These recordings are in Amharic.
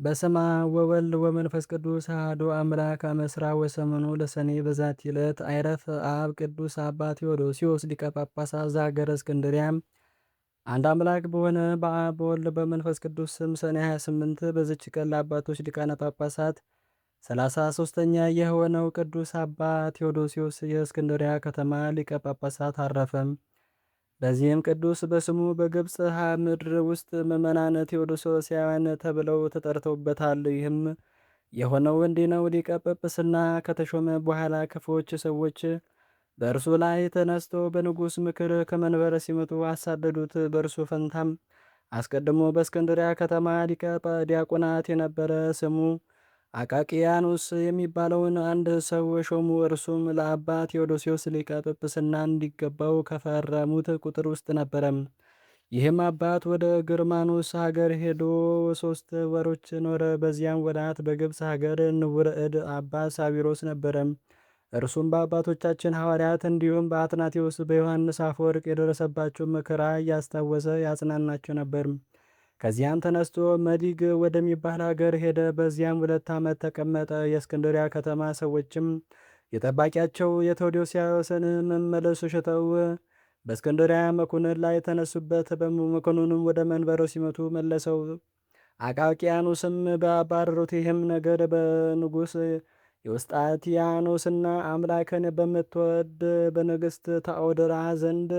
በስመ አብ ወወልድ ወመንፈስ ቅዱስ አሐዱ አምላክ አመ ዕስራ ወሰሙኑ ለሰኔ በዛቲ ዕለት አይረፈ አብ ቅዱስ አባ ቴዎዶስዮስ ሊቀ ጳጳሳት ዘሀገረ እስክንድርያ። አንድ አምላክ በሆነ በአብ በወልድ በመንፈስ ቅዱስ ስም ሰኔ 28 በዚች ቀን ለአባቶች ሊቃነ ጳጳሳት 33ኛ የሆነው ቅዱስ አባ ቴዎዶስዮስ የእስክንድርያ ከተማ ሊቀ ጳጳሳት አረፈም። በዚህም ቅዱስ በስሙ በግብፅ ምድር ውስጥ ምዕመናነ ቴዎዶስያውያን ተብለው ተጠርተውበታል። ይህም የሆነው እንዲህ ነው። ሊቀ ጵጵስና ከተሾመ በኋላ ክፉዎች ሰዎች በእርሱ ላይ ተነስቶ በንጉሥ ምክር ከመንበረ ሲመቱ አሳደዱት። በእርሱ ፈንታም አስቀድሞ በእስክንድሪያ ከተማ ሊቀ ዲያቆናት የነበረ ስሙ አቃቂያኖስ የሚባለውን አንድ ሰው ሾሙ። እርሱም ለአባ ቴዎዶስዮስ ሊቀ ጵጵስና እንዲገባው ከፈረሙት ቁጥር ውስጥ ነበረም። ይህም አባት ወደ ግርማኖስ ሀገር ሄዶ 3 ወሮች ኖረ። በዚያም ወራት በግብፅ ሀገር ንቡረ እድ አባ ሳዊሮስ ነበረም። እርሱም በአባቶቻችን ሐዋርያት እንዲሁም በአትናቴዎስ በዮሐንስ አፈወርቅ የደረሰባቸው መከራ እያስታወሰ ያጽናናቸው ነበር። ከዚያም ተነስቶ መዲግ ወደሚባል ሀገር ሄደ። በዚያም 2 ዓመት ተቀመጠ። የእስክንድሪያ ከተማ ሰዎችም የጠባቂያቸው የቴዎዶስዮስን መመለሱ ሽተው በእስክንድሪያ መኮንን ላይ ተነሱበት። መኮንኑም ወደ መንበሩ ሲመቱ መለሰው። አቃቂያኖስም ባባረሩት። ይህም ነገር በንጉሥ የውስጣቲያኖስና አምላክን በምትወድ በንግሥት ታኦድራ ዘንድ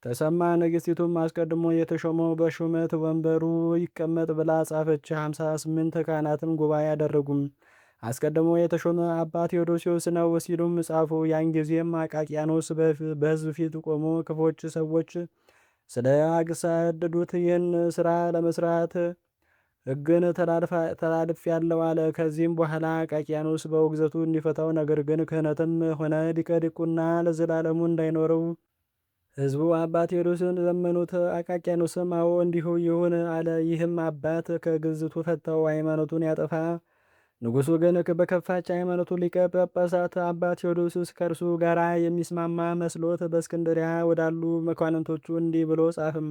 ተሰማ። ንግሥቲቱም አስቀድሞ የተሾመው በሹመት ወንበሩ ይቀመጥ ብላ ጻፈች። 58 ካህናትም ጉባኤ አደረጉም። አስቀድሞ የተሾመ አባ ቴዎዶስዮስ ነው ሲሉም ጻፉ። ያን ጊዜም አቃቂያኖስ በሕዝብ ፊት ቆሞ ክፎች ሰዎች ስለ አሳደዱት ይህን ስራ ለመስራት ሕግን ተላልፍ ያለው አለ። ከዚህም በኋላ አቃቂያኖስ በውግዘቱ እንዲፈታው፣ ነገር ግን ክህነትም ሆነ ሊቀ ዲቁና ለዘላለሙ እንዳይኖረው ሕዝቡ አባ ቴዎዶስን ለመኑት። አቃቂያኖስም አዎ እንዲሁ ይሁን አለ። ይህም አባት ከግዝቱ ፈታው፣ ሃይማኖቱን ያጠፋ። ንጉሡ ግን በከፋች ሃይማኖቱ ሊቀ ጳጳሳት አባ ቴዎዶስስ ከእርሱ ጋር የሚስማማ መስሎት በእስክንድሪያ ወዳሉ መኳንንቶቹ እንዲህ ብሎ ጻፍም።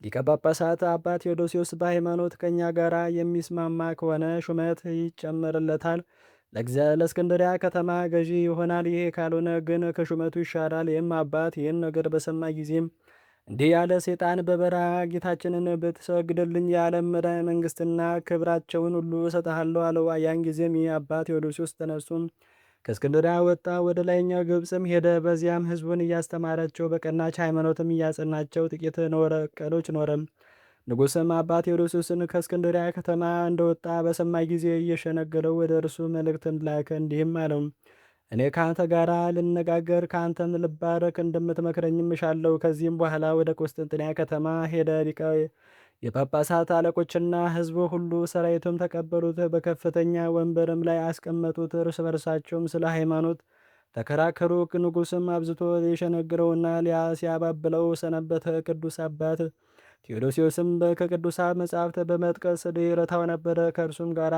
ሊቀ ጳጳሳት አባ ቴዎዶስዮስ በሃይማኖት ከእኛ ጋር የሚስማማ ከሆነ ሹመት ይጨመርለታል፣ ለእስክንድሪያ ከተማ ገዢ ይሆናል። ይሄ ካልሆነ ግን ከሹመቱ ይሻራል። ይህም አባት ይህን ነገር በሰማ ጊዜም እንዲህ ያለ ሰይጣን በበረሃ ጌታችንን ብትሰግድልኝ የዓለም መንግስትና ክብራቸውን ሁሉ እሰጥሃለሁ አለው። ያን ጊዜም ይህ አባት ቴዎዶስዮስ ተነሱም ከእስክንድርያ ወጣ። ወደ ላይኛው ግብፅም ሄደ። በዚያም ህዝቡን እያስተማራቸው በቀናች ሃይማኖትም እያጸናቸው ጥቂት ቀኖች ኖረም። ንጉሥም አባ ቴዎዶስዮስን ከእስክንድርያ ከተማ እንደወጣ በሰማ ጊዜ እየሸነገለው ወደ እርሱ መልእክትን ላከ። እንዲህም አለው፣ እኔ ከአንተ ጋር ልነጋገር ከአንተም ልባረክ እንደምትመክረኝም እሻለሁ። ከዚህም በኋላ ወደ ቆስጥንጥንያ ከተማ ሄደ። የጳጳሳት አለቆችና ህዝቡ ሁሉ ሰራዊቱም ተቀበሉት። በከፍተኛ ወንበርም ላይ አስቀመጡት። እርስ በርሳቸውም ስለ ሃይማኖት ተከራከሩ። ንጉሥም አብዝቶ ሊሸነግረውና ሲያባብለው ሰነበተ። ቅዱስ አባት ቴዎዶስዮስም ከቅዱሳት መጻሕፍት በመጥቀስ ይረታው ነበረ። ከእርሱም ጋር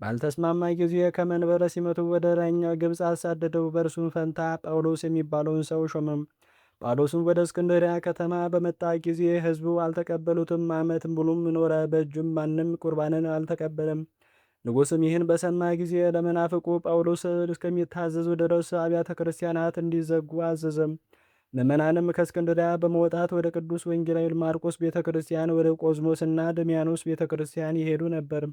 ባልተስማማ ጊዜ ከመንበረ ሲመቱ ወደ ላይኛው ግብፅ አሳደደው። በእርሱም ፈንታ ጳውሎስ የሚባለውን ሰው ሾመም። ጳውሎስም ወደ እስክንድርያ ከተማ በመጣ ጊዜ ሕዝቡ አልተቀበሉትም። ዓመት ሙሉም ኖረ። በእጁም ማንም ቁርባንን አልተቀበለም። ንጉሥም ይህን በሰማ ጊዜ ለመናፍቁ ጳውሎስ እስከሚታዘዙ ድረስ አብያተ ክርስቲያናት እንዲዘጉ አዘዘም። ምዕመናንም ከእስክንድርያ በመውጣት ወደ ቅዱስ ወንጌላዊ ማርቆስ ቤተ ክርስቲያን፣ ወደ ቆዝሞስና ድሚያኖስ ቤተ ክርስቲያን ይሄዱ ነበር።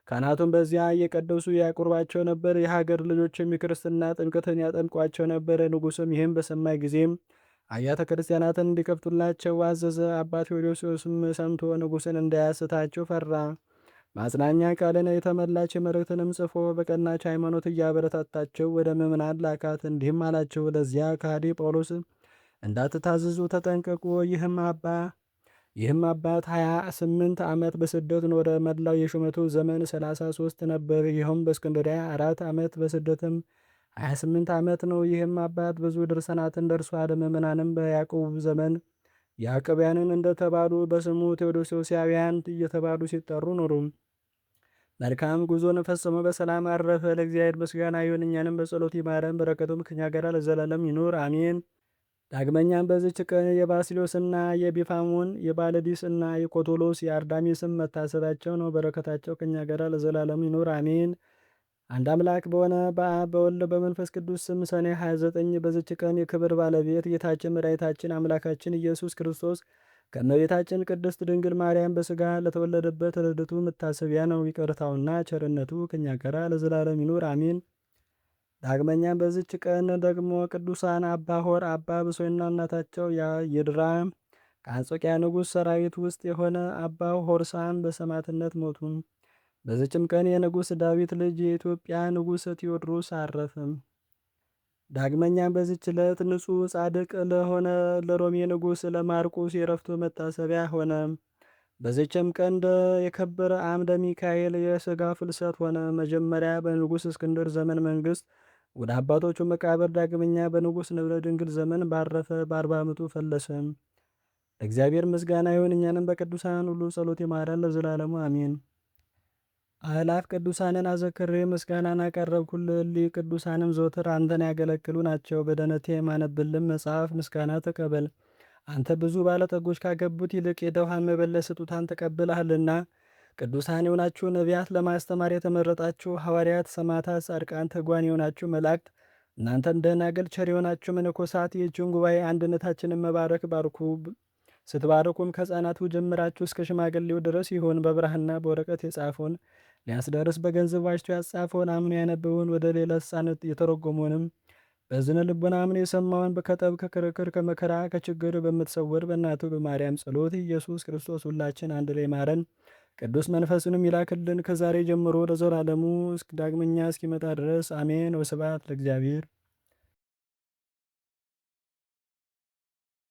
ካህናቱም በዚያ እየቀደሱ ያቁርባቸው ነበር። የሀገር ልጆችም የክርስትና ጥምቀትን ያጠምቋቸው ነበር። ንጉሥም ይህም በሰማ ጊዜም አብያተ ክርስቲያናትን እንዲከፍቱላቸው አዘዘ። አባ ቴዎዶስዮስም ሰምቶ ንጉሥን እንዳያስታቸው ፈራ። ማጽናኛ ቃልን የተመላች መልእክትንም ጽፎ በቀናች ሃይማኖት እያበረታታቸው ወደ ምዕመናን ላካት። እንዲህም አላቸው፣ ለዚያ ከሃዲ ጳውሎስ እንዳትታዘዙ ተጠንቀቁ። ይህም አባት 28 ዓመት በስደት ኖረ። መላው የሹመቱ ዘመን 33 ነበር። ይኸውም በእስክንድርያ 4 ዓመት በስደትም 28 ዓመት ነው። ይህም አባት ብዙ ድርሰናትን ደርሷል። ምዕመናንም በያዕቆብ ዘመን ያዕቆባውያንን እንደተባሉ በስሙ ቴዎዶስያውያን እየተባሉ ሲጠሩ ኖሩ። መልካም ጉዞን ፈጽሞ በሰላም አረፈ። ለእግዚአብሔር ምስጋና ይሁን፣ እኛንም በጸሎት ይማረን፣ በረከቱም ከኛ ጋር ለዘላለም ይኑር አሜን። ዳግመኛም በዚች ቀን የባስልዮስና የቢፋሞን የባለዲስና የኮቶሎስ የአርዳሚስም መታሰቢያቸው ነው። በረከታቸው ከእኛ ጋር ለዘላለሙ ይኑር አሜን። አንድ አምላክ በሆነ በአብ በወልድ በመንፈስ ቅዱስ ስም ሰኔ 29 በዚች ቀን የክብር ባለቤት ጌታችን መድኃኒታችን አምላካችን ኢየሱስ ክርስቶስ ከእመቤታችን ቅድስት ድንግል ማርያም በሥጋ ለተወለደበት ልደቱ መታሰቢያ ነው። ይቅርታውና ቸርነቱ ከእኛ ጋር ለዘላለም ይኑር አሜን። ዳግመኛም በዚች ቀን ደግሞ ቅዱሳን አባ ሆር፣ አባ ብሶይና እናታቸው የድራ ከአንጾኪያ ንጉሥ ሰራዊት ውስጥ የሆነ አባ ሆርሳም በሰማዕትነት ሞቱ። በዚችም ቀን የንጉሥ ዳዊት ልጅ የኢትዮጵያ ንጉሥ ቴዎድሮስ አረፈም። ዳግመኛም በዚች ዕለት ንጹሕ ጻድቅ ለሆነ ለሮሜ ንጉሥ ለማርቆስ የረፍቱ መታሰቢያ ሆነ። በዚችም ቀን የከበረ አምደ ሚካኤል የሥጋ ፍልሰት ሆነ። መጀመሪያ በንጉሥ እስክንድር ዘመን መንግሥት ወደ አባቶቹ መቃብር፣ ዳግመኛ በንጉሥ ንብረ ድንግል ዘመን ባረፈ በ40 ዓመቱ ፈለሰ። ለእግዚአብሔር ምስጋና ይሁን፣ እኛንም በቅዱሳን ሁሉ ጸሎት ይማረን ለዘላለሙ አሜን። አእላፍ ቅዱሳንን አዘክሬ ምስጋናን አቀረብኩልህ። ቅዱሳንም ዘወትር አንተን ያገለግሉ ናቸው። በደነቴ የማነብልን መጽሐፍ ምስጋና ተቀበል። አንተ ብዙ ባለጠጎች ካገቡት ይልቅ የድሃ መበለት ስጦታን ተቀብለሃልና። ቅዱሳን የሆናችሁ ነቢያት፣ ለማስተማር የተመረጣችሁ ሐዋርያት፣ ሰማዕታት፣ ጻድቃን፣ ትጉሃን የሆናችሁ መላእክት፣ እናንተ ደናግል፣ ቸር የሆናችሁ መነኮሳት ይህችን ጉባኤ አንድነታችንን መባረክ ባርኩ። ስትባርኩም ከሕፃናቱ ጀምራችሁ እስከ ሽማግሌው ድረስ ይሁን። በብራና በወረቀት የጻፈውን ሊያስደርስ በገንዘብ ዋጅቶ ያጻፈውን አምኖ ያነበውን ወደ ሌላ ልሳን የተረጎመውንም በዝነ ልቦና አምኖ የሰማውን ከጠብ ከክርክር ከመከራ ከችግር በምትሰወር በእናቱ በማርያም ጸሎት ኢየሱስ ክርስቶስ ሁላችን አንድ ላይ ማረን። ቅዱስ መንፈሱንም ይላክልን ከዛሬ ጀምሮ ለዘላለሙ ዳግመኛ እስኪመጣ ድረስ አሜን። ወስብሐት ለእግዚአብሔር።